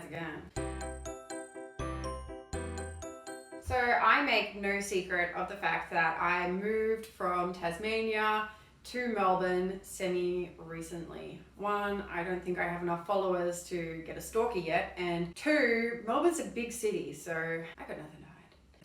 how's it going? So I make no secret of the fact that I moved from Tasmania to Melbourne semi-recently. One, I don't think I have enough followers to get a stalker yet, and two, Melbourne's a big city, so I got nothing to hide.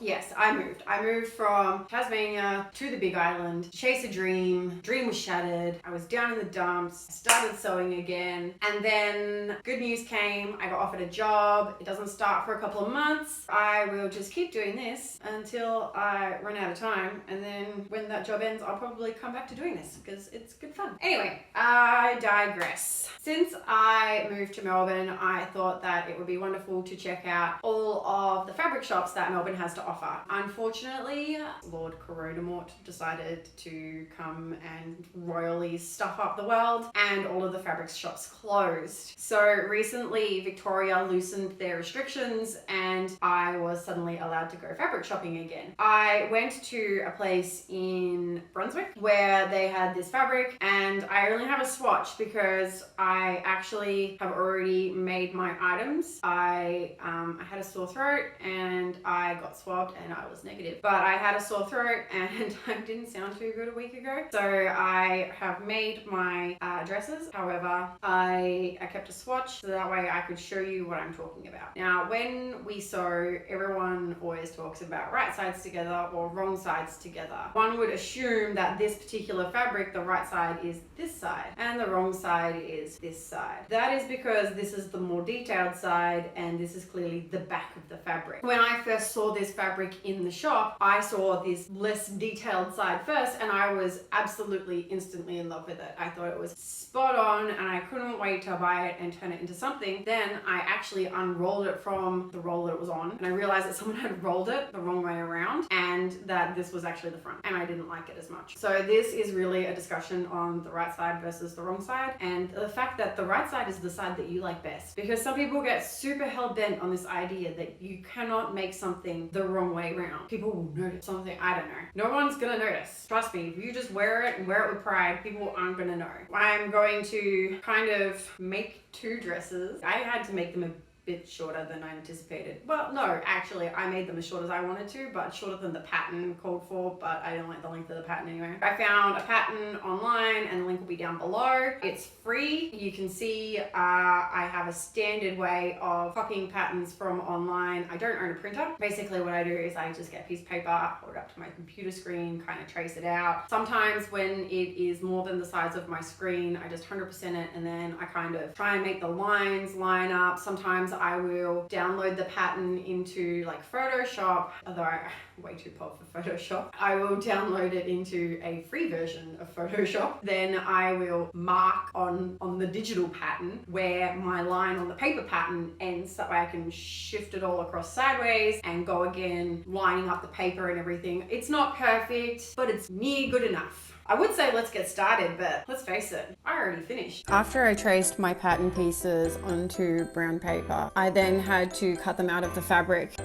Yes, I moved. I moved from Tasmania to the Big Island to chase a dream. Dream was shattered. I was down in the dumps. I started sewing again. And then good news came. I got offered a job. It doesn't start for a couple of months. I will just keep doing this until I run out of time. And then when that job ends, I'll probably come back to doing this because it's good fun. Anyway, I digress. Since I moved to Melbourne, I thought that it would be wonderful to check out all of the fabric shops that Melbourne has to offer. Unfortunately, Lord Coronamort decided to come and royally stuff up the world, and all of the fabric shops closed. So recently Victoria loosened their restrictions and I was suddenly allowed to go fabric shopping again. I went to a place in Brunswick where they had this fabric, and I only have a swatch because I actually have already made my items. I had a sore throat and I got swabbed and I was negative, but I had a sore throat and I didn't sound too good a week ago, so I have made my dresses. However, I kept a swatch so that way I could show you what I'm talking about. Now, when we sew, everyone always talks about right sides together or wrong sides together. One would assume that this particular fabric, the right side is this side and the wrong side is this side. That is because this is the more detailed side and this is clearly the back of the fabric. When I first saw this fabric in the shop, I saw this less detailed side first and I was absolutely instantly in love with it. I thought it was spot on and I couldn't wait to buy it and turn it into something. Then I actually unrolled it from the roll that it was on and I realized that someone had rolled it the wrong way around and that this was actually the front, and I didn't like it as much. So this is really a discussion on the right side versus the wrong side, and the fact that the right side is the side that you like best, because some people get super hell-bent on this idea that you cannot make something the wrong way around. People will notice something. I don't know. No one's gonna notice. Trust me, if you just wear it and wear it with pride, people aren't gonna know. I'm going to kind of make two dresses. I had to make them a bit shorter than I anticipated. Well, no, actually, I made them as short as I wanted to, but shorter than the pattern called for, but I didn't like the length of the pattern anyway. I found a pattern online and the link will be down below. It's free. You can see I have a standard way of copying patterns from online. I don't own a printer. Basically what I do is I just get a piece of paper, hold it up to my computer screen, kind of trace it out. Sometimes when it is more than the size of my screen, I just 100% it and then I kind of try and make the lines line up. Sometimes I will download the pattern into like Photoshop, although I'm way too poor for Photoshop. I will download it into a free version of Photoshop. Then I will mark on the digital pattern where my line on the paper pattern ends, that way I can shift it all across sideways and go again, lining up the paper and everything. It's not perfect, but it's near good enough. I would say let's get started, but let's face it, I already finished. After I traced my pattern pieces onto brown paper, I then had to cut them out of the fabric.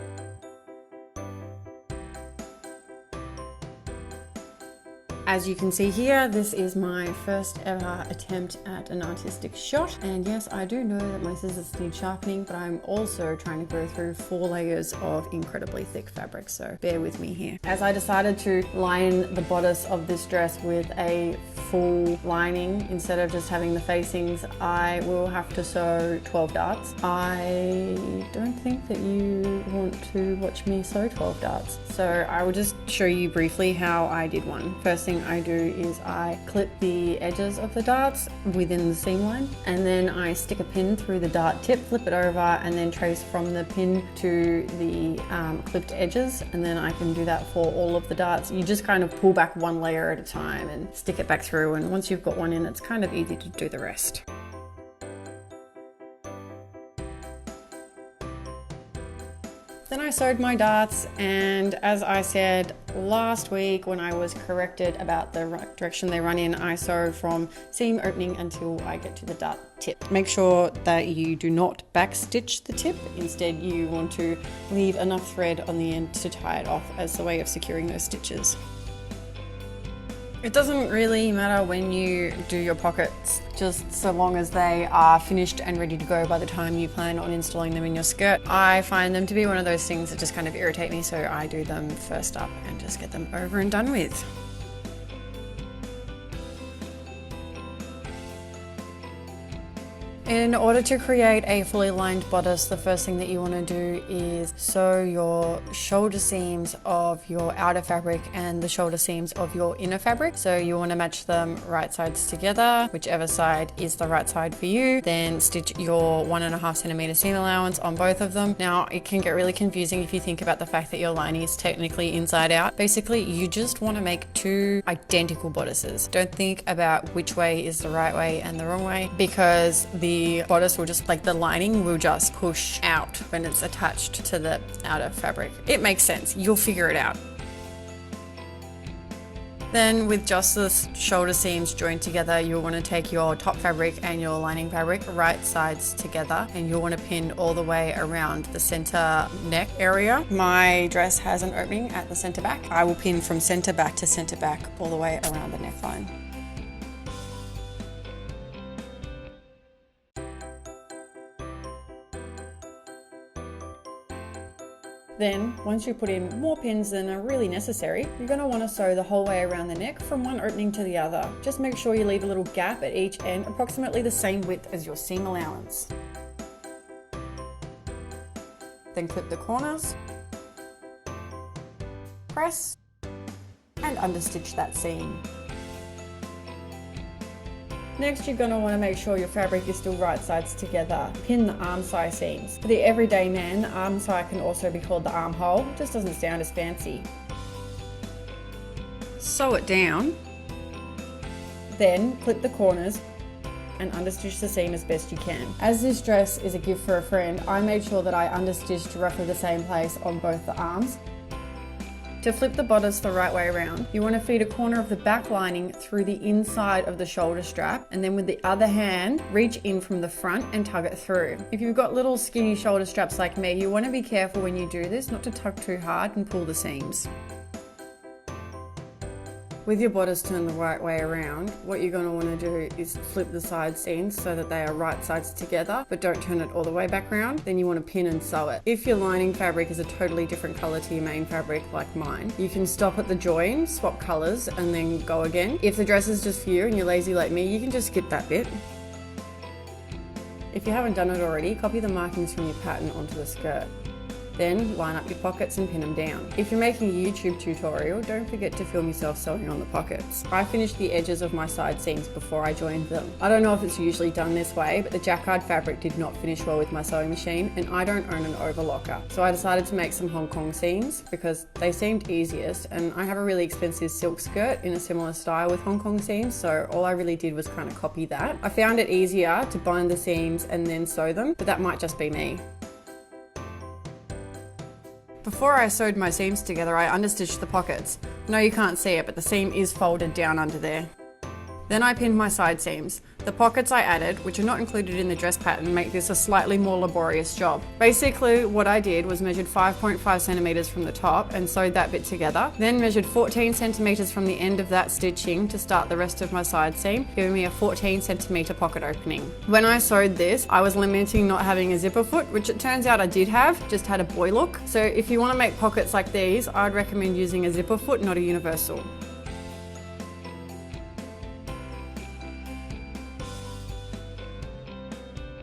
As you can see here, this is my first ever attempt at an artistic shot. And yes, I do know that my scissors need sharpening, but I'm also trying to go through 4 layers of incredibly thick fabric, so bear with me here. As I decided to line the bodice of this dress with a full lining instead of just having the facings, I will have to sew 12 darts. I don't think that you want to watch me sew 12 darts, so I will just show you briefly how I did one. First thing I do is I clip the edges of the darts within the seam line, and then I stick a pin through the dart tip, flip it over, and then trace from the pin to the clipped edges, and then I can do that for all of the darts. You just kind of pull back one layer at a time and stick it back through, and once you've got one in, it's kind of easy to do the rest. Then I sewed my darts, and as I said last week when I was corrected about the right direction they run in, I sew from seam opening until I get to the dart tip. Make sure that you do not backstitch the tip. Instead, you want to leave enough thread on the end to tie it off as a way of securing those stitches. It doesn't really matter when you do your pockets, just so long as they are finished and ready to go by the time you plan on installing them in your skirt. I find them to be one of those things that just kind of irritate me, so I do them first up and just get them over and done with. In order to create a fully lined bodice, the first thing that you want to do is sew your shoulder seams of your outer fabric and the shoulder seams of your inner fabric. So you want to match them right sides together, whichever side is the right side for you. Then stitch your 1.5 centimeter seam allowance on both of them. Now it can get really confusing if you think about the fact that your lining is technically inside out. Basically, you just want to make two identical bodices. Don't think about which way is the right way and the wrong way, because the bodice will just, like the lining will just push out when it's attached to the outer fabric. It makes sense. You'll figure it out. Then with just the shoulder seams joined together, you'll want to take your top fabric and your lining fabric right sides together, and you'll want to pin all the way around the center neck area. My dress has an opening at the center back. I will pin from center back to center back all the way around the neckline. Then, once you put in more pins than are really necessary, you're going to want to sew the whole way around the neck from one opening to the other. Just make sure you leave a little gap at each end, approximately the same width as your seam allowance. Then clip the corners, press, and understitch that seam. Next, you're going to want to make sure your fabric is still right sides together. Pin the arm side seams. For the everyday man, the arm side can also be called the armhole. It just doesn't sound as fancy. Sew it down. Then clip the corners and understitch the seam as best you can. As this dress is a gift for a friend, I made sure that I understitched roughly the same place on both the arms. To flip the bodice the right way around, you want to feed a corner of the back lining through the inside of the shoulder strap, and then with the other hand, reach in from the front and tug it through. If you've got little skinny shoulder straps like me, you want to be careful when you do this not to tug too hard and pull the seams. With your bodice turned the right way around, what you're going to want to do is flip the side seams so that they are right sides together, but don't turn it all the way back around. Then you want to pin and sew it. If your lining fabric is a totally different color to your main fabric like mine, you can stop at the join, swap colors, and then go again. If the dress is just for you and you're lazy like me, you can just skip that bit. If you haven't done it already, copy the markings from your pattern onto the skirt. Then line up your pockets and pin them down. If you're making a YouTube tutorial, don't forget to film yourself sewing on the pockets. I finished the edges of my side seams before I joined them. I don't know if it's usually done this way, but the jacquard fabric did not finish well with my sewing machine, and I don't own an overlocker. So I decided to make some Hong Kong seams because they seemed easiest, and I have a really expensive silk skirt in a similar style with Hong Kong seams, so all I really did was kind of copy that. I found it easier to bind the seams and then sew them, but that might just be me. Before I sewed my seams together, I understitched the pockets. No, you can't see it, but the seam is folded down under there. Then I pinned my side seams. The pockets I added, which are not included in the dress pattern, make this a slightly more laborious job. Basically, what I did was measured 5.5 centimeters from the top and sewed that bit together, then measured 14 centimeters from the end of that stitching to start the rest of my side seam, giving me a 14 centimeter pocket opening. When I sewed this, I was lamenting not having a zipper foot, which it turns out I did have, just had a boy look. So if you want to make pockets like these, I'd recommend using a zipper foot, not a universal.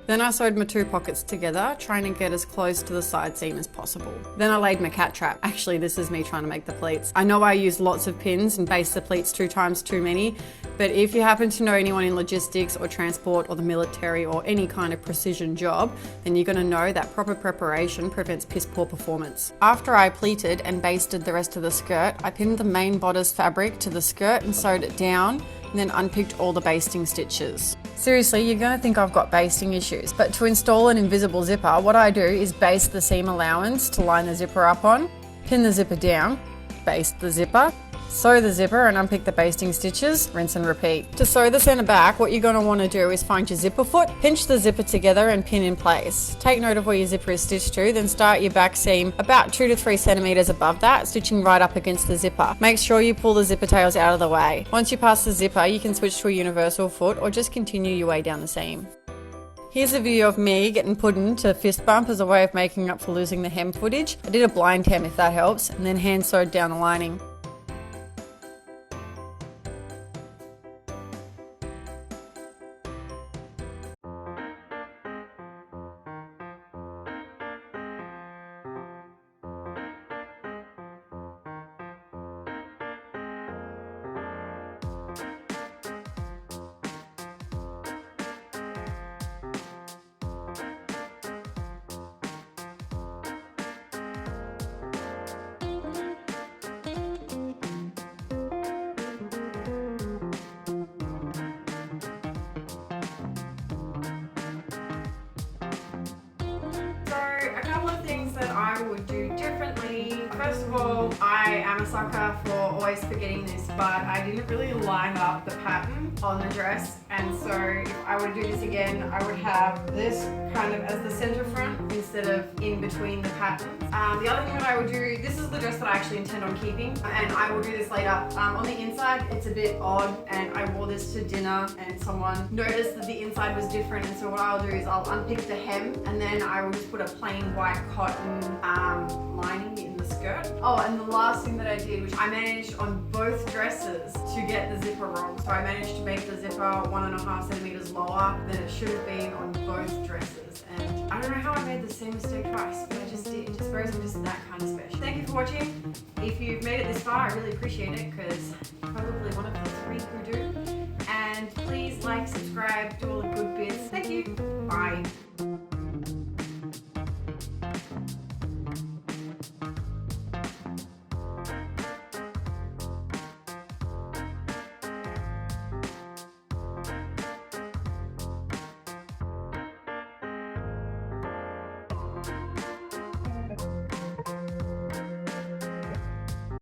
Then I sewed my two pockets together, trying to get as close to the side seam as possible. Then I laid my cat trap. Actually, this is me trying to make the pleats. I know I used lots of pins and based the pleats 2 times too many, but if you happen to know anyone in logistics or transport or the military or any kind of precision job, then you're going to know that proper preparation prevents piss poor performance. After I pleated and basted the rest of the skirt, I pinned the main bodice fabric to the skirt and sewed it down, and then unpicked all the basting stitches. Seriously, you're going to think I've got basting issues, but to install an invisible zipper, what I do is baste the seam allowance to line the zipper up on, pin the zipper down, baste the zipper, Sew the zipper and unpick the basting stitches, rinse and repeat. To sew the centre back, what you're going to want to do is find your zipper foot, pinch the zipper together and pin in place. Take note of where your zipper is stitched to, then start your back seam about 2 to 3 centimeters above that, stitching right up against the zipper. Make sure you pull the zipper tails out of the way. Once you pass the zipper, you can switch to a universal foot or just continue your way down the seam. Here's a view of me getting put into fist bump as a way of making up for losing the hem footage. I did a blind hem if that helps, and then hand sewed down the lining. A couple of things that I would do differently. First of all, I am a sucker for always forgetting this, but I didn't really line up the pattern on the dress, and so if I would do this again, I would have this kind of as the center front instead of in between the pattern. The other thing that I would do, this is the dress that I actually intend on keeping, and I will do this later. On the inside, it's a bit odd, and I wore this to dinner, and someone noticed that the inside was different, and so what I'll do is I'll unpick the hem, and then I will just put a plain white cotton lining in the skirt. Oh, and the last thing that I did, which I managed on both dresses to get the zipper wrong. So I managed to make the zipper 1.5 centimeters lower than it should have been on both dresses. And I don't know how I made the same mistake twice, but I just did. I suppose I'm just that kind of special. Thank you for watching. If you've made it this far, I really appreciate it, because probably one of the 3 who do. And please like, subscribe, do all the good bits. Thank you. Bye.